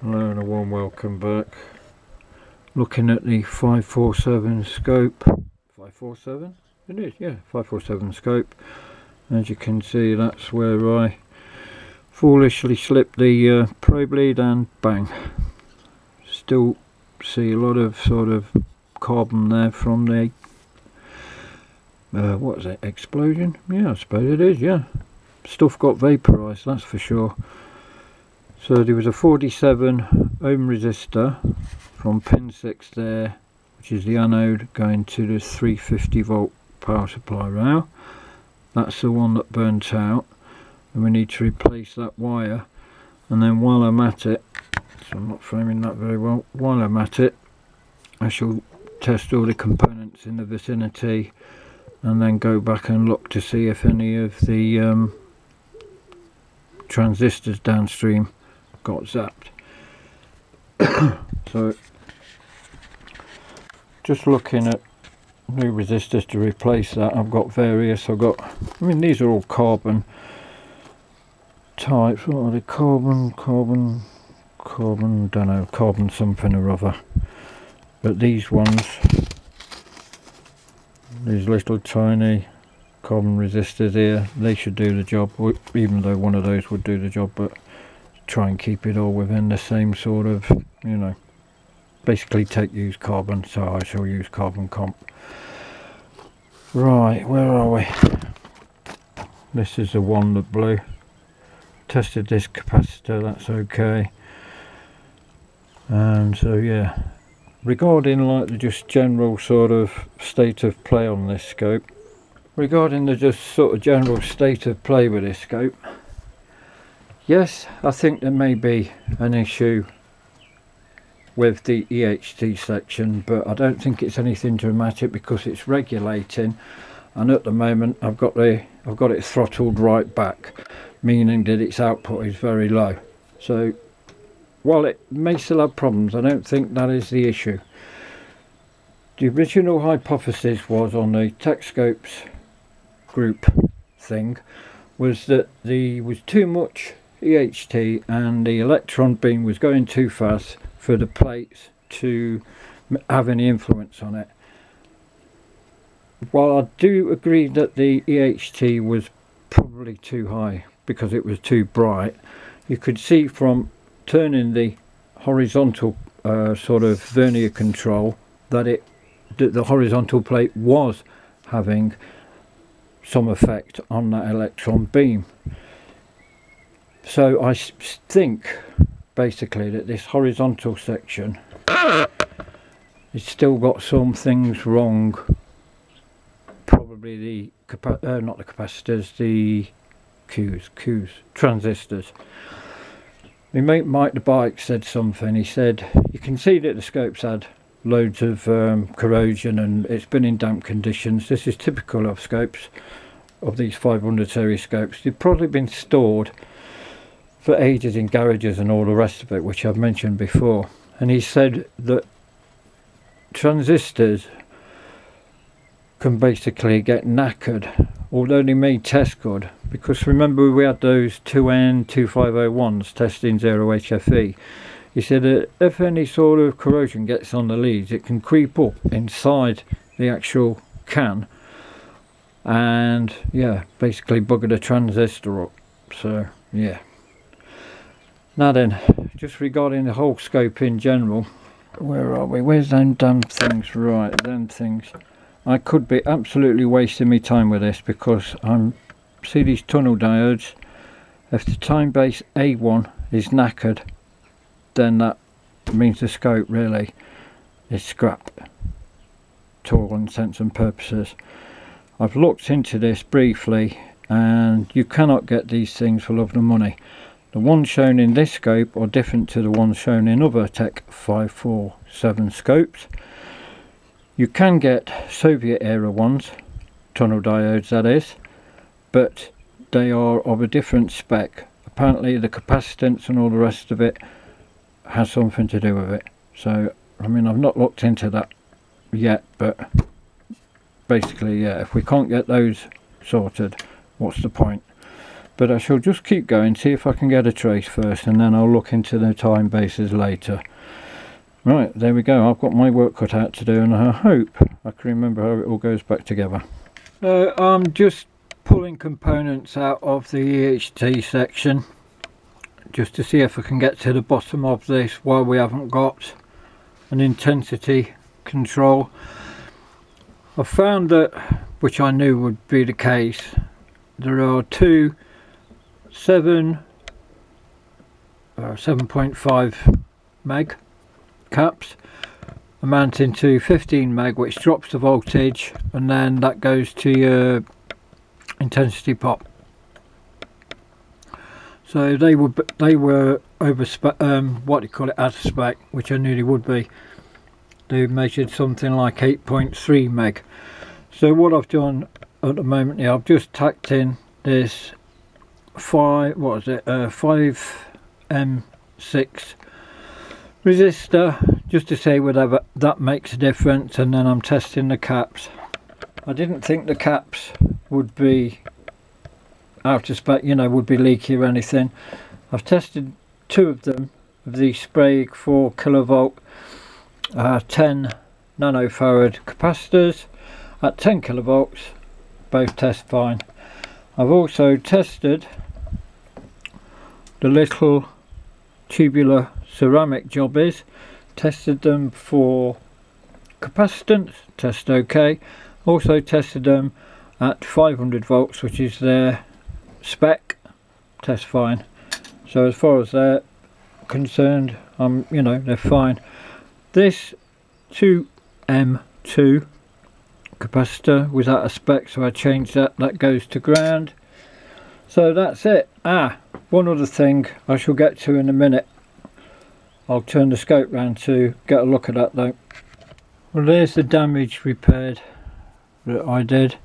Hello and a warm welcome back. Looking at the 547 scope. 547? It is, yeah, 547 scope. As you can see, that's where I foolishly slipped the probe lead and bang. Still see a lot of sort of carbon there from the what is it, explosion? Yeah, I suppose it is, yeah. Stuff got vaporised, that's for sure. So there was a 47 ohm resistor from pin 6 there, which is the anode, going to the 350 volt power supply rail. That's the one that burnt out, and we need to replace that wire. And then while I'm at it, so I'm not framing that very well, while I'm at it I shall test all the components in the vicinity and then go back and look to see if any of the transistors downstream got zapped. So just looking at new resistors to replace that. I've got various, I mean these are all carbon types. What are they? Carbon, don't know, carbon something or other. But these ones, these little tiny carbon resistors here, they should do the job, even though one of those would do the job, but try and keep it all within the same sort of, you know, basically use carbon, so I shall use carbon comp. Right, where are we? This is the one that blew. Tested this capacitor, that's okay. And so yeah, regarding like the just general sort of state of play on this scope, regarding the just sort of general state of play with this scope, yes, I think there may be an issue with the EHT section, but I don't think it's anything dramatic because it's regulating, and at the moment I've got it throttled right back, meaning that its output is very low. So while it may still have problems, I don't think that is the issue. The original hypothesis was on the Tektronix group thing was that there was too much EHT and the electron beam was going too fast for the plates to have any influence on it. While I do agree that the EHT was probably too high because it was too bright, you could see from turning the horizontal sort of vernier control that the horizontal plate was having some effect on that electron beam. So I think basically that this horizontal section it's still got some things wrong. Probably the not the capacitors, the transistors. My mate Mike the bike said something. He said you can see that the scope's had loads of corrosion and it's been in damp conditions. This is typical of scopes, of these 500 series scopes. They've probably been stored for ages in garages and all the rest of it, which I've mentioned before. And he said that transistors can basically get knackered, although they may test good, because remember we had those 2N2501s testing 0HFE. He said that if any sort of corrosion gets on the leads, it can creep up inside the actual can and yeah, basically bugger the transistor up. So yeah. Now then, just regarding the whole scope in general, where are we? Where's them damn things? Right, them things. I could be absolutely wasting my time with this because see these tunnel diodes. If the time base A1 is knackered, then that means the scope really is scrap to all intents and purposes. I've looked into this briefly and you cannot get these things for love nor money. The ones shown in this scope are different to the ones shown in other Tech 547 scopes. You can get Soviet era ones, tunnel diodes that is, but they are of a different spec. Apparently the capacitance and all the rest of it has something to do with it. So I mean, I've not looked into that yet, but basically yeah, if we can't get those sorted, what's the point? but I shall just keep going, see if I can get a trace first, and then I'll look into the time bases later. Right, there we go. I've got my work cut out to do, and I hope I can remember how it all goes back together. So I'm just pulling components out of the EHT section just to see if I can get to the bottom of this while we haven't got an intensity control. I found that, which I knew would be the case, there are two 7.5 meg caps amounting to 15 meg, which drops the voltage, and then that goes to your intensity pot. So they were over spec, what do you call it, out of spec, which I knew they would be. They measured something like 8.3 meg. So what I've done at the moment here, I've just tacked in this 5M6 resistor just to see whether that makes a difference, and then I'm testing the caps. I didn't think the caps would be out of spec, you know, would be leaky or anything. I've tested two of them, of the Sprague 4 kilovolt 10 nanofarad capacitors at 10 kilovolts, both test fine. I've also tested the little tubular ceramic jobbies, tested them for capacitance, test okay. Also tested them at 500 volts, which is their spec, test fine. So as far as they're concerned, you know, they're fine. This 2M2 capacitor was out of spec, so I changed that. That goes to ground. So that's it. One other thing I shall get to in a minute. I'll turn the scope round to get a look at that though. Well, there's the damage repaired that I did,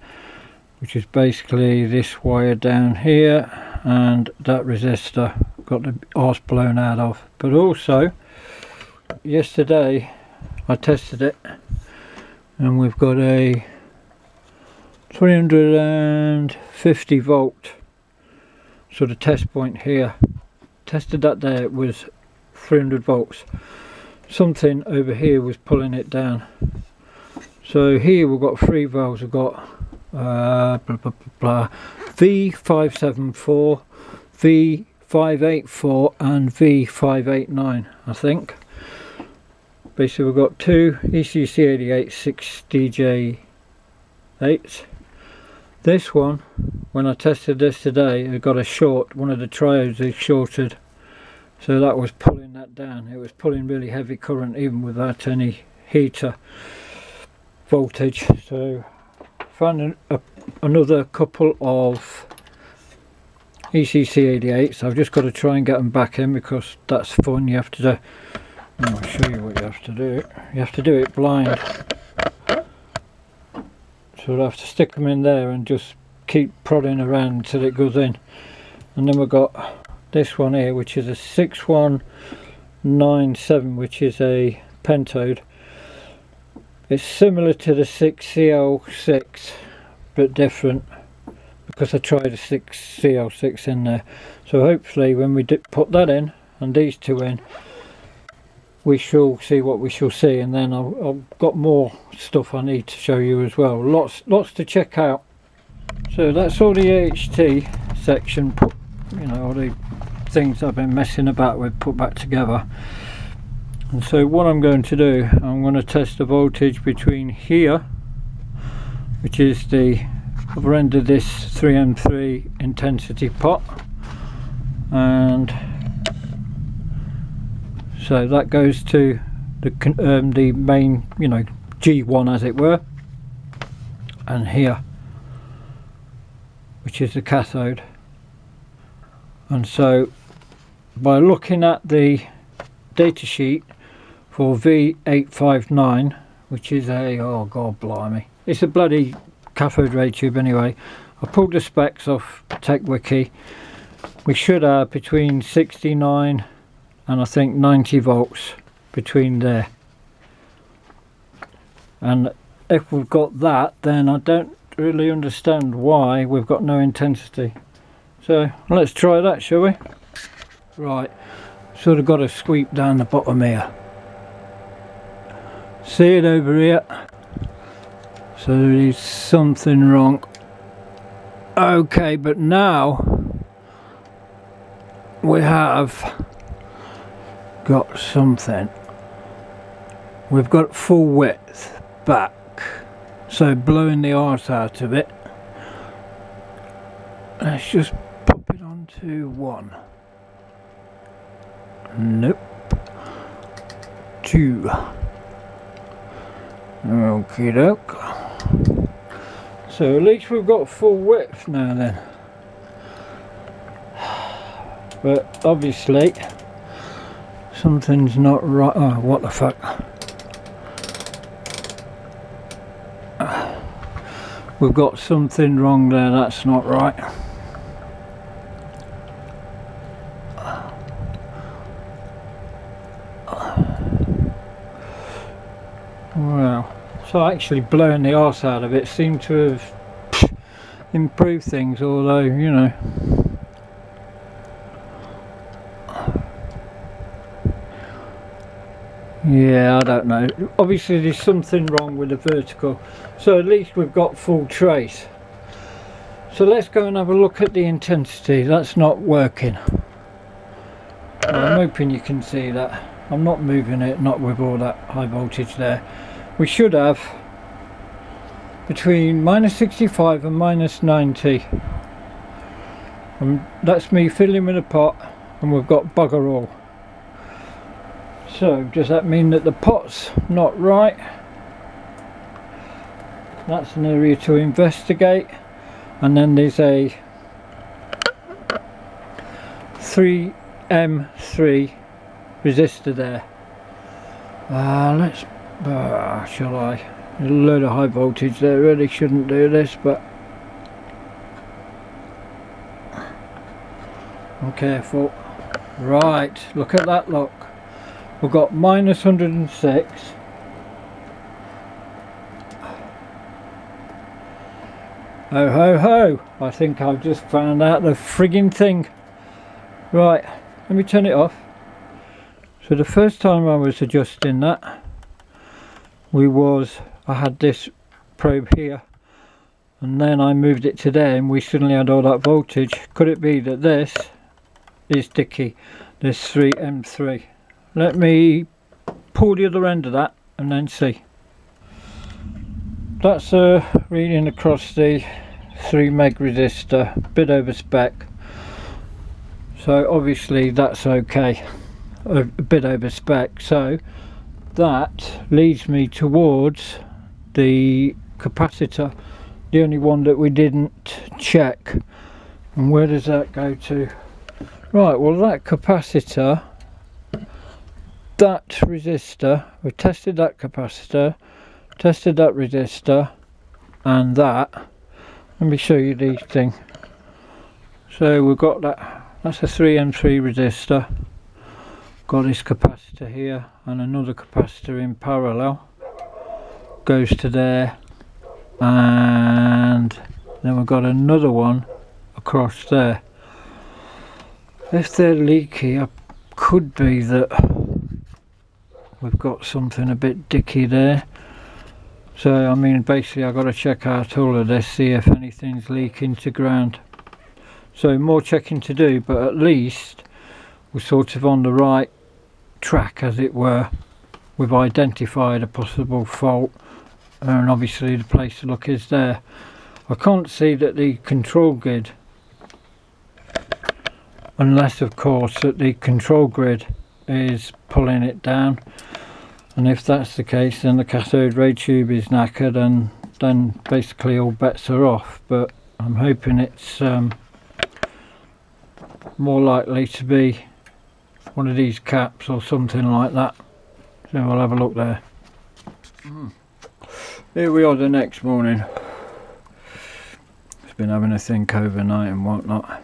which is basically this wire down here and that resistor got the arse blown out of. But also yesterday I tested it, and we've got a 350 volt sort of test point here. Tested that there, it was 300 volts. Something over here was pulling it down. So here we've got three valves. We've got V574, V584 and V589, I think. Basically we've got two ECC88 6DJ8. This one, when I tested this today, it got a short. One of the triodes is shorted, so that was pulling that down. It was pulling really heavy current even without any heater voltage. So found another couple of ECC88s. I've just got to try and get them back in because that's fun. You have to do, I'll show you what you have to do. You have to do it blind. So I'll have to stick them in there and just keep prodding around until it goes in. And then we've got this one here, which is a 6197, which is a pentode. It's similar to the 6CL6 but different, because I tried a 6CL6 in there. So hopefully when we put that in and these two in, we shall see what we shall see. And then I've got more stuff I need to show you as well. Lots to check out. So that's all the AHT section, you know, all the things I've been messing about with put back together. And so what I'm going to do, I'm going to test the voltage between here, which is the other end of this 3M3 intensity pot, and so that goes to the main, you know, G1 as it were, and here, which is the cathode. And so by looking at the data sheet for V859, which is a, oh god blimey, it's a bloody cathode ray tube anyway. I pulled the specs off TechWiki. We should have between 69 and I think 90 volts between there. And if we've got that, then I don't really understand why we've got no intensity. So let's try that, shall we? Right, sort of got to sweep down the bottom here. See it over here? So there is something wrong. Okay, but now we have got something. We've got full width back, so blowing the arse out of it. Let's just pop it onto 1. Nope. 2. Okie doke. So at least we've got full width now then. But obviously something's not right. Oh, what the fuck. We've got something wrong there, that's not right. Well, so actually blowing the arse out of it seemed to have improved things, although, you know. Yeah, I don't know. Obviously there's something wrong with the vertical. So at least we've got full trace. So let's go and have a look at the intensity. That's not working. Well, I'm hoping you can see that. I'm not moving it, not with all that high voltage there. We should have between -65 and -90. And that's me filling with a pot, and we've got bugger all. So does that mean that the pot's not right? That's an area to investigate. And then there's a 3M3 resistor there. Shall I? There's a load of high voltage there. Really shouldn't do this, but I'm careful. Right, look at that, look. We've got -106. Ho ho ho! I think I've just found out the frigging thing. Right, let me turn it off. So the first time I was adjusting that, I had this probe here, and then I moved it to there, and we suddenly had all that voltage. Could it be that this is dicky, this 3M3? Let me pull the other end of that and then see. That's a reading across the 3 meg resistor, a bit over spec. So obviously that's okay, a bit over spec. So that leads me towards the capacitor, the only one that we didn't check. And where does that go to? Right, well that capacitor, that resistor, we tested that capacitor, tested that resistor, and that. Let me show you these things. So we've got that, that's a 3M3 resistor, got this capacitor here and another capacitor in parallel, goes to there, and then we've got another one across there. If they're leaky, it could be that we've got something a bit dicky there. So I mean, basically I've got to check out all of this, see if anything's leaking to ground. So more checking to do, but at least we're sort of on the right track, as it were. We've identified a possible fault, and obviously the place to look is there. I can't see that the control grid, unless of course that the control grid is pulling it down, and if that's the case then the cathode ray tube is knackered, and then basically all bets are off. But I'm hoping it's more likely to be one of these caps or something like that. So we'll have a look there. Here we are the next morning. It's been having a think overnight and whatnot.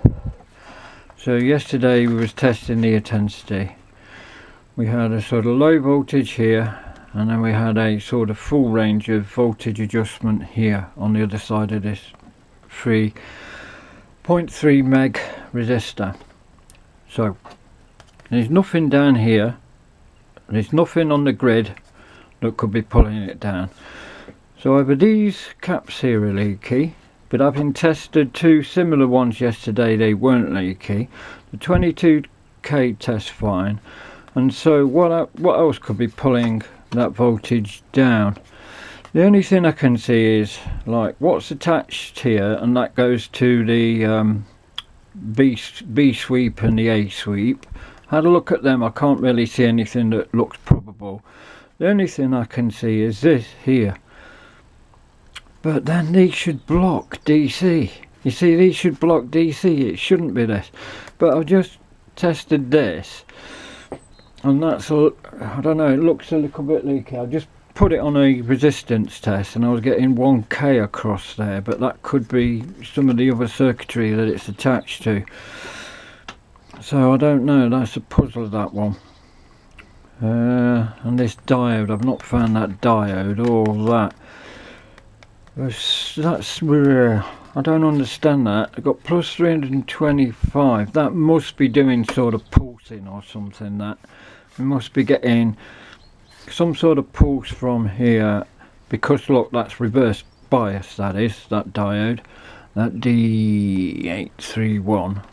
So yesterday we was testing the intensity. We had a sort of low voltage here, and then we had a sort of full range of voltage adjustment here on the other side of this 3 0.3 meg resistor. So there's nothing down here, there's nothing on the grid that could be pulling it down. So either these caps here are leaky, but having tested two similar ones yesterday, they weren't leaky. The 22k test fine, and so what else could be pulling that voltage down? The only thing I can see is like what's attached here, and that goes to the B sweep and the A sweep. Had a look at them, I can't really see anything that looks probable. The only thing I can see is this here. But then these should block DC. You see, these should block DC, it shouldn't be this. But I've just tested this, and that's all, I don't know, it looks a little bit leaky. I just put it on a resistance test and I was getting 1k across there, but that could be some of the other circuitry that it's attached to. So I don't know, that's a puzzle, that one. And this diode, I've not found that diode or that. That's where I don't understand that. I've got plus 325. That must be doing sort of pulsing or something. That we must be getting some sort of pulse from here, because look, that's reverse bias, that is, that diode, that D831.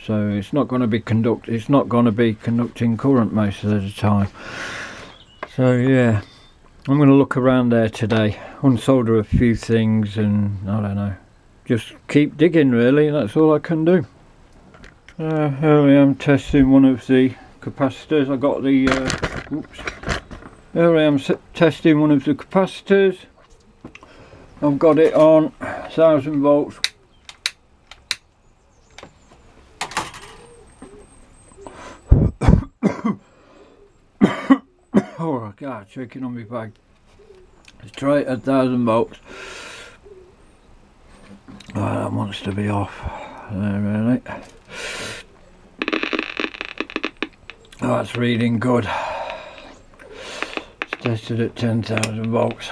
So it's not going to be conducting current most of the time. So yeah, I'm going to look around there today, unsolder a few things, and I don't know, just keep digging really. That's all I can do. Here I am testing one of the capacitors. I got the here I am testing one of the capacitors. I've got it on 1000 volts. Oh God, shaking on my bag. Let's try it at 1000 volts. Oh, that wants to be off there, really. Oh, that's reading good. It's tested at 10,000 volts.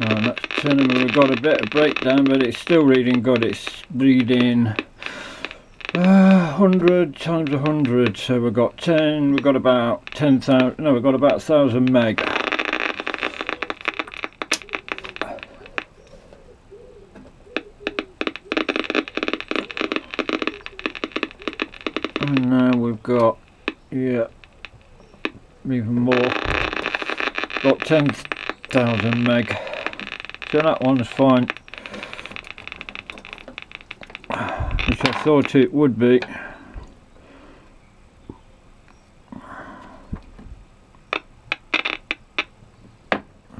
Oh, that's telling me we've got a bit of breakdown, but it's still reading good. It's reading 100 times 100, so we've got 10, we've got about 10,000, no, we've got about 1000 meg. And now we've got, yeah, even more, got 10,000 meg, so that one's fine, which I thought it would be.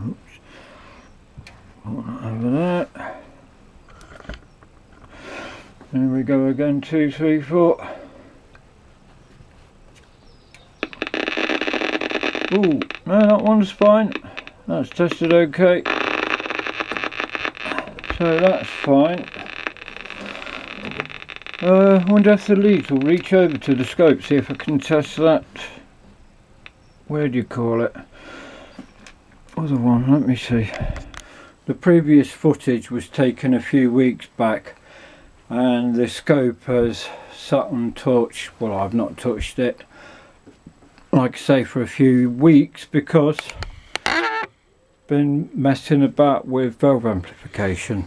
Oops. Over there. There we go again, 2, 3, 4. Ooh, no, that one's fine. That's tested okay. So that's fine. I wonder if the leads will reach over to the scope, see if I can test that. Where do you call it? Other one, let me see. The previous footage was taken a few weeks back, and the scope has sat untouched. Well, I've not touched it, like I say, for a few weeks, because I've been messing about with valve amplification.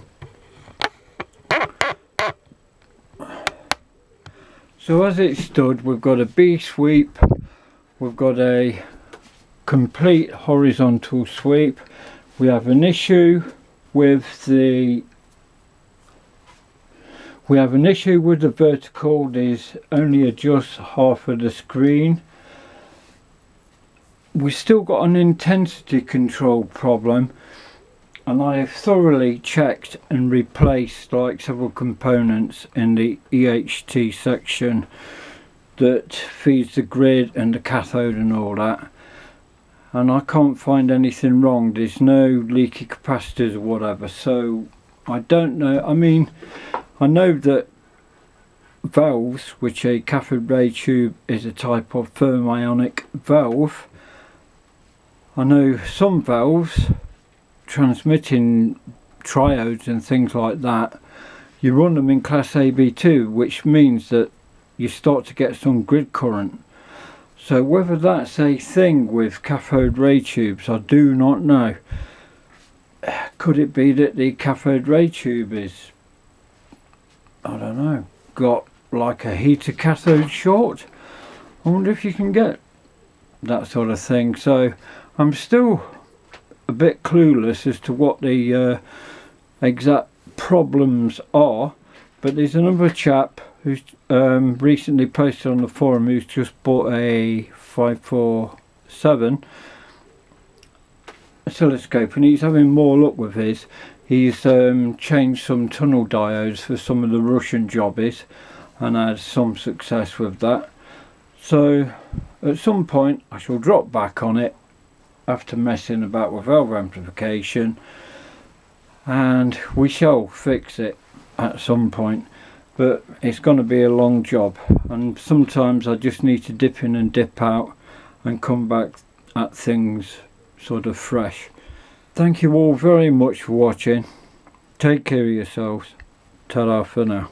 So as it stood, we've got a B sweep, we've got a complete horizontal sweep. We have an issue with the vertical. There's only adjust half of the screen. We've still got an intensity control problem, and I have thoroughly checked and replaced like several components in the EHT section that feeds the grid and the cathode and all that, and I can't find anything wrong. There's no leaky capacitors or whatever, so I don't know. I mean, I know that valves, which a cathode ray tube is a type of fermionic valve, I know some valves transmitting triodes and things like that, you run them in class AB2, which means that you start to get some grid current. So whether that's a thing with cathode ray tubes, I do not know. Could it be that the cathode ray tube is, I don't know, got like a heater cathode short? I wonder if you can get that sort of thing. So I'm still a bit clueless as to what the exact problems are, but there's another chap who's recently posted on the forum who's just bought a 547 oscilloscope, and he's having more luck with his. He's changed some tunnel diodes for some of the Russian jobbies and had some success with that. So at some point I shall drop back on it after messing about with valve amplification, and we shall fix it at some point, but it's going to be a long job, and sometimes I just need to dip in and dip out and come back at things sort of fresh. Thank you all very much for watching. Take care of yourselves. Ta-ra for now.